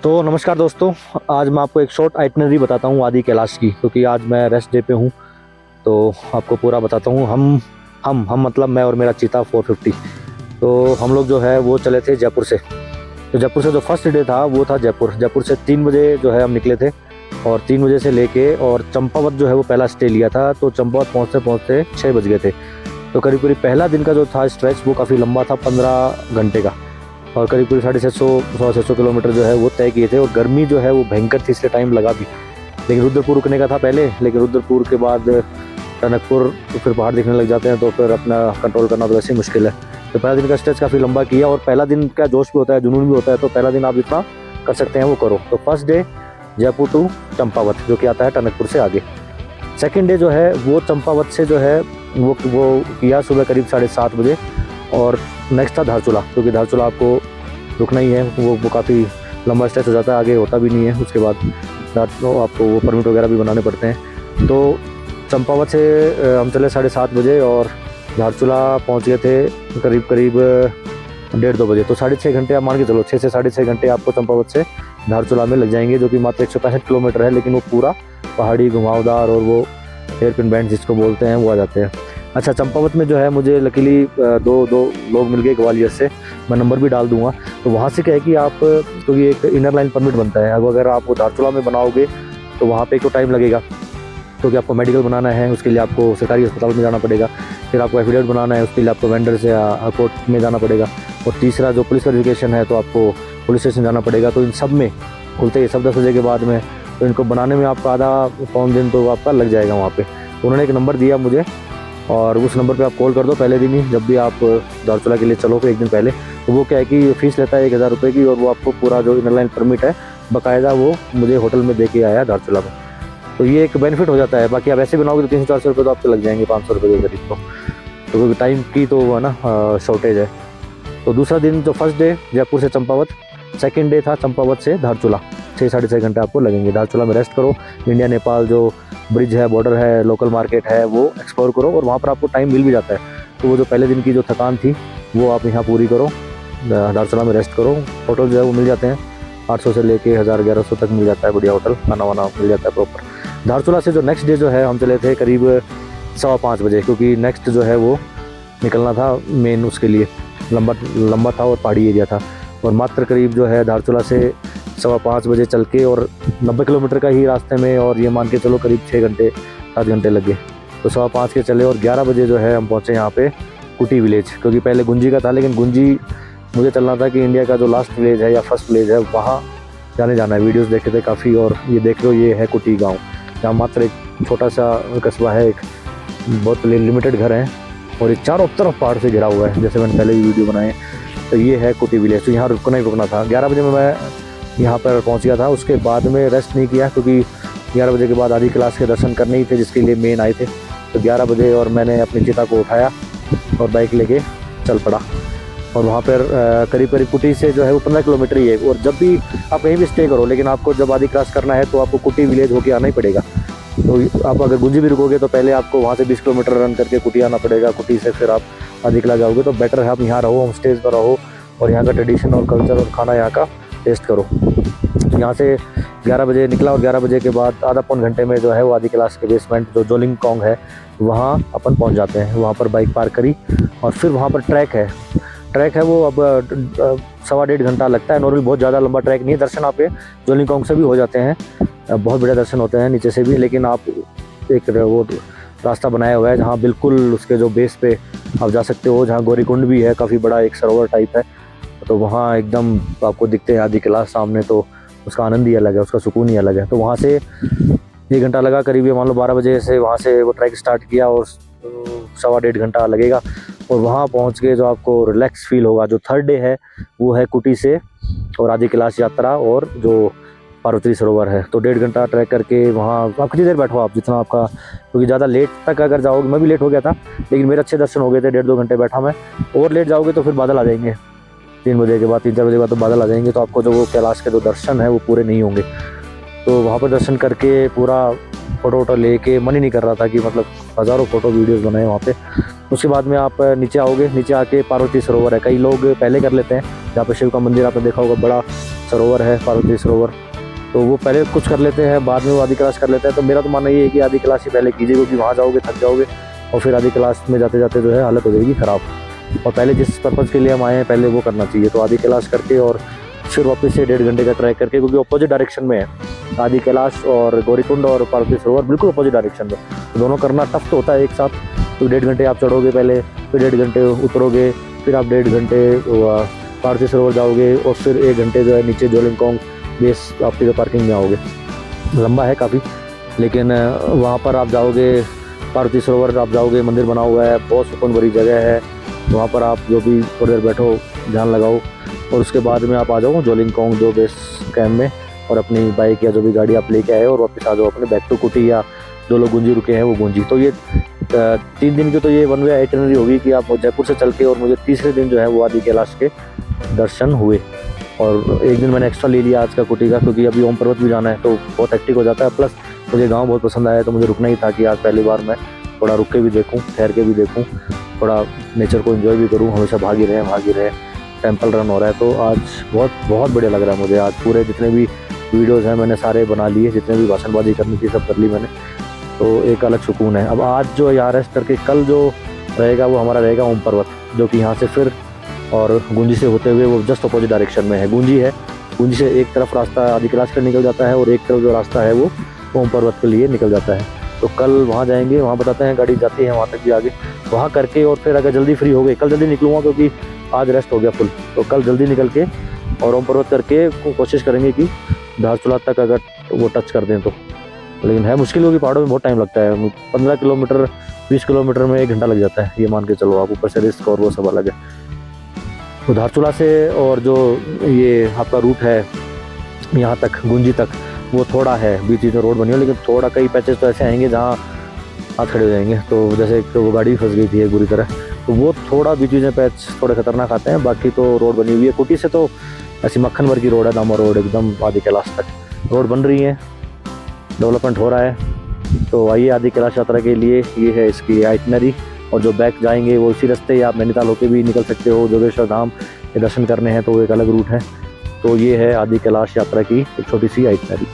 तो नमस्कार दोस्तों, आज मैं आपको एक शॉर्ट आइटनरी बताता हूँ आदि कैलाश की, क्योंकि आज मैं रेस्ट डे पे हूँ। तो आपको पूरा बताता हूँ। हम मतलब मैं और मेरा चीता 450। तो हम लोग जो है वो चले थे जयपुर से। तो जयपुर से जो फर्स्ट डे था वो था जयपुर से 3 बजे जो है हम निकले थे, और 3 बजे से लेके और चंपावत जो है वो पहला स्टे लिया था। तो चंपावत पहुँचते पहुँचते 6 बज गए थे। तो करीब करीब पहला दिन का जो था स्ट्रेच वो काफ़ी लंबा था, 15 घंटे का, और करीब करीब 650 किलोमीटर जो है वो तय किए थे। और गर्मी जो है वो भयंकर थी, इसलिए टाइम लगा भी। लेकिन रुद्रपुर रुकने का था पहले, लेकिन रुद्रपुर के बाद टनकपुर तो फिर पहाड़ दिखने लग जाते हैं, तो फिर अपना कंट्रोल करना तो वैसे ही मुश्किल है। तो पहला दिन का स्ट्रेच काफ़ी लंबा किया, और पहला दिन का जोश भी होता है, जुनून भी होता है। तो पहला दिन आप जितना कर सकते हैं वो करो। तो first day Jaipur to Champawat, जो कि आता है टनकपुर से आगे। सेकेंड डे जो है वो चंपावत से जो है वो किया सुबह करीब 7:30 बजे। और नेक्स्ट था धारचूला, क्योंकि धारचूला आपको रुकना ही है। वो काफ़ी लंबा स्ट्रेच हो जाता है, आगे होता भी नहीं है। उसके बाद आपको वो परमिट वगैरह भी बनाने पड़ते हैं। तो चंपावत से हम चले 7:30 बजे, और धारचूला पहुंच गए थे करीब करीब 1:30-2 बजे। तो 6.5 घंटे आप मान के चलो, 6 से 6.5 घंटे आपको चंपावत से धारचूला में लग जाएंगे, जो कि मात्र 165 किलोमीटर है। लेकिन वो पूरा पहाड़ी घुमावदार और वो हेयरपिन बैंड जिसको बोलते हैं वो आ जाते हैं। अच्छा, चंपावत में जो है मुझे लकीली दो लोग मिल गए ग्वालियर से, मैं नंबर भी डाल दूंगा। तो वहाँ से क्या है कि आप, क्योंकि एक इनर लाइन परमिट बनता है, अगर आप वो धारचूला में बनाओगे तो वहाँ पे एक तो टाइम लगेगा, क्योंकि आपको मेडिकल बनाना है, उसके लिए आपको सरकारी अस्पताल में जाना पड़ेगा। फिर आपको एफिडेविट बनाना है, उसके लिए आपको वेंडर से कोर्ट में जाना पड़ेगा। और तीसरा जो पुलिस वेरिफिकेशन है, तो आपको पुलिस स्टेशन जाना पड़ेगा। तो इन सब में खुलते ही सब 10 बजे के बाद में, तो इनको बनाने में आपका आधा पौन दिन तो आपका लग जाएगा वहाँ पे। तो उन्होंने एक नंबर दिया मुझे, और उस नंबर पे आप कॉल कर दो पहले दिन ही, जब भी आप धारचूला के लिए चलो एक दिन पहले। तो वो क्या है कि फ़ीस लेता है 1000 रुपये की, और वो आपको पूरा जो इनर लाइन परमिट है बाकायदा वो मुझे होटल में दे के आया धारचूला में। तो ये एक बेनिफिट हो जाता है। बाकी आप ऐसे बनाओगे तो 300-400 रुपये तो आपको लग जाएंगे, 500 रुपये के करीब। तो टाइम की तो वो है ना शॉर्टेज है। तो दूसरा दिन जो फर्स्ट डे जयपुर से चंपावत, सेकेंड डे था चंपावत से धारचूला। 6-6.5 घंटे आपको लगेंगे। धारचूला में रेस्ट करो, इंडिया नेपाल जो ब्रिज है, बॉर्डर है, लोकल मार्केट है, वो एक्सप्लोर करो, और वहाँ पर आपको टाइम मिल भी जाता है। तो वो जो पहले दिन की जो थकान थी वो आप यहाँ पूरी करो, धारचूला में रेस्ट करो। होटल जो है वो मिल जाते हैं 800 से लेके 1000-1100 तक मिल जाता है, बढ़िया होटल, खाना वाना मिल जाता है प्रॉपर। धारचूला से जो नेक्स्ट डे जो है हम चले थे करीब 5:15 बजे, क्योंकि नेक्स्ट जो है वो निकलना था मेन, उसके लिए लंबा था और पहाड़ी एरिया था। और मात्र करीब जो है धारचूला से 5:15 बजे चल के, और 90 किलोमीटर का ही रास्ते में, और ये मान के चलो करीब 6-7 घंटे लगे। तो 5:15 के चले, और 11 बजे जो है हम पहुँचे यहाँ पे कुटी विलेज, क्योंकि पहले गुंजी का था। लेकिन गुंजी मुझे चलना था कि इंडिया का जो लास्ट विलेज है या फर्स्ट विलेज है वहाँ जाना है। वीडियोस देखे थे काफ़ी, और ये देख लो, ये है कुटी गाँव, जहाँ मात्र एक छोटा सा कस्बा है, एक बहुत लिमिटेड घर हैं, और ये चारों तरफ पहाड़ से घिरा हुआ है, जैसे मैंने पहले भी वीडियो बनाए। तो ये है कुटी विलेज। तो यहाँ रुकना था। 11 बजे में मैं यहाँ पर पहुँच गया था। उसके बाद में रेस्ट नहीं किया, क्योंकि 11 बजे के बाद आदि कैलाश के दर्शन करने ही थे, जिसके लिए मेन आए थे। तो 11 बजे और मैंने अपनी चिता को उठाया और बाइक लेके चल पड़ा। और वहाँ पर करीब करीब कुटी से जो है वो 15 किलोमीटर ही है। और जब भी आप कहीं भी स्टे करो, लेकिन आपको जब आदि कैलाश करना है तो आपको कुटी विलेज होके आना ही पड़ेगा। तो आप अगर गुंजी भी रुकोगे तो पहले आपको वहाँ से 20 किलोमीटर रन करके कुटी आना पड़ेगा। कुटी से फिर आप आदि कैलाश जाओगे। तो बेटर है आप यहाँ रहो, होम स्टेज पर रहो, और यहाँ का ट्रेडिशन और कल्चर और खाना यहाँ का टेस्ट करो। तो यहाँ से 11 बजे निकला, और 11 बजे के बाद आधा पौन घंटे में जो है वो आदि कैलाश के बेसमेंट जो जोलिंग कॉन्ग है वहाँ अपन पहुँच जाते हैं। वहाँ पर बाइक पार्क करी, और फिर वहाँ पर ट्रैक है वो अब 1.25 घंटा लगता है। नॉर्मली बहुत ज़्यादा लंबा ट्रैक नहीं है। दर्शन आप जोलिंग कॉन्ग से भी हो जाते हैं, बहुत बढ़िया दर्शन होते हैं नीचे से भी। लेकिन आप एक वो रास्ता बनाया हुआ है जहाँ बिल्कुल उसके जो बेस पे आप जा सकते हो, जहाँ गौरीकुंड भी है, काफ़ी बड़ा एक सरोवर टाइप है। तो वहाँ एकदम आपको दिखते हैं आदि कैलाश सामने, तो उसका आनंद ही अलग है, उसका सुकून ही अलग है। तो वहाँ से 1 घंटा लगा करीब, मान लो 12 बजे से वहाँ से वो ट्रैक स्टार्ट किया, और 1.25 घंटा लगेगा। और वहाँ पहुँच के जो आपको रिलैक्स फील होगा। जो थर्ड डे है वो है कुटी से और आदि कैलाश यात्रा, और जो पार्वती सरोवर है। तो 1.5 घंटा ट्रैक करके वहाँ आप कितनी देर बैठो, आप जितना आपका, क्योंकि ज़्यादा लेट तक अगर जाओगे, मैं भी लेट हो गया था, लेकिन मेरे अच्छे दर्शन हो गए थे। 1.5-2 घंटे बैठा मैं। और लेट जाओगे तो फिर बादल आ जाएंगे, 3 बजे के बाद, 3-4 बजे के बाद तो बादल आ जाएंगे। तो आपको जो वो कैलाश के जो दर्शन है वो पूरे नहीं होंगे। तो वहाँ पर दर्शन करके पूरा फ़ोटो लेके मन ही नहीं कर रहा था कि मतलब हज़ारों फ़ोटो वीडियोस बनाए वहाँ पे। उसके बाद में आप नीचे आओगे, नीचे आके पार्वती सरोवर है, कई लोग पहले कर लेते हैं, जहाँ पर शिव का मंदिर आपने देखा होगा, बड़ा सरोवर है, पार्वती सरोवर, तो वो पहले कुछ कर लेते हैं, बाद में वो आदि कैलाश कर लेते हैं। तो मेरा तो मानना ये है कि आदि कैलाश ही पहले कीजिए, क्योंकि वहाँ जाओगे थक जाओगे और फिर आदि कैलाश में जाते जाते जो है हालत हो जाएगी ख़राब। और पहले जिस पर्पज़ के लिए हम आए हैं पहले वो करना चाहिए। तो आदि कैलाश करके और फिर वापस से 1.5 घंटे का ट्रैक करके, क्योंकि अपोजिट डायरेक्शन में है आदि कैलाश और गौरीकुंड और पार्वती सरोवर बिल्कुल अपोजिट डायरेक्शन में, तो दोनों करना टफ तो होता है एक साथ। तो 1.5 घंटे आप चढ़ोगे पहले, फिर 1.5 घंटे उतरोगे, फिर आप 1.5 घंटे पार्वती सरोवर जाओगे और फिर 1 घंटे जो है नीचे जोलिंगकोंग बेस आपकी जो पार्किंग में आओगे। लंबा है काफ़ी, लेकिन वहाँ पर आप जाओगे, पार्वती सरोवर आप जाओगे, मंदिर बना हुआ है, बहुत सुकून भरी जगह है। वहाँ पर आप जो भी थोड़ी देर बैठो, ध्यान लगाओ और उसके बाद में आप आ जाओ जोलिंगकोंग जो बेस कैंप में और अपनी बाइक या जो भी गाड़ी आप लेके आए और वापस आ जाओ अपने बैक टू कुटी, या जो लोग गुंजी रुके हैं वो गुंजी। तो ये 3 दिन की तो ये वन वे आइटनरी होगी कि आप जयपुर से चल के, और मुझे तीसरे दिन जो है वो आदि कैलाश के दर्शन हुए। और एक दिन मैंने एक्स्ट्रा ले लिया आज का कुटी का, क्योंकि अभी ओम पर्वत भी जाना है तो बहुत हेक्टिक हो जाता है। प्लस मुझे गांव बहुत पसंद आया, तो मुझे रुकना ही था कि आज पहली बार मैं थोड़ा रुक के भी देखूं, ठहर के भी देखूं, थोड़ा नेचर को एंजॉय भी करूं। हमेशा भाग ही रहे, टेम्पल रन हो रहा है, तो आज बहुत बहुत बढ़िया लग रहा है मुझे। आज पूरे जितने भी वीडियोज़ हैं मैंने सारे बना लिए, जितने भी भाषणबाजी करनी थी सब कर ली मैंने, तो एक अलग सुकून है। अब आज जो यहाँ रेस्ट करके कल जो रहेगा वो हमारा रहेगा ओम पर्वत, जो कि यहाँ से फिर और गुंजी से होते हुए वो जस्ट अपोजिट डायरेक्शन में है। गुंजी से एक तरफ रास्ता आदि कैलाश का निकल जाता है और एक तरफ जो रास्ता है वो ओम पर्वत के लिए निकल जाता है। तो कल वहाँ जाएंगे, वहाँ बताते हैं, गाड़ी जाती है वहाँ तक भी आगे, वहाँ करके और फिर अगर जल्दी फ्री हो गए, कल जल्दी निकलूँगा क्योंकि आज रेस्ट हो गया फुल, तो कल जल्दी निकल के और ओम पर्वत करके कोशिश करेंगे कि धारचूला तक अगर वो टच कर दें तो। लेकिन है मुश्किल, क्योंकि पहाड़ों में बहुत टाइम लगता है। 15 किलोमीटर 20 किलोमीटर में 1 घंटा लग जाता है, ये मान के चलो आप। ऊपर से रिस्क और वो सब अलग है। तो धारचूला से और जो ये आपका रूट है यहाँ तक गुंजी तक, वो थोड़ा है, बीच बीच में रोड बनी हो, लेकिन थोड़ा कई पैचेस तो ऐसे आएंगे जहाँ हाथ खड़े हो जाएंगे। तो जैसे तो वो गाड़ी फंस गई थी बुरी तरह, तो वो थोड़ा बीच बीच में पैच थोड़े खतरनाक आते हैं। बाकी तो रोड बनी हुई है। कुटी से तो ऐसी मक्खन भर की रोड है, दामा रोड एकदम आदि कैलाश तक रोड बन रही है, डेवलपमेंट हो रहा है। तो आइए आदि कैलाश यात्रा के लिए ये है इसकी आइटनरी। और जो बैक जाएंगे वो इसी रास्ते, या आप नैनीताल होके भी निकल सकते हो, जोगेश्वर धाम के दर्शन करने हैं तो वो एक अलग रूट है। तो ये है आदि कैलाश यात्रा की एक छोटी सी आइटनरी।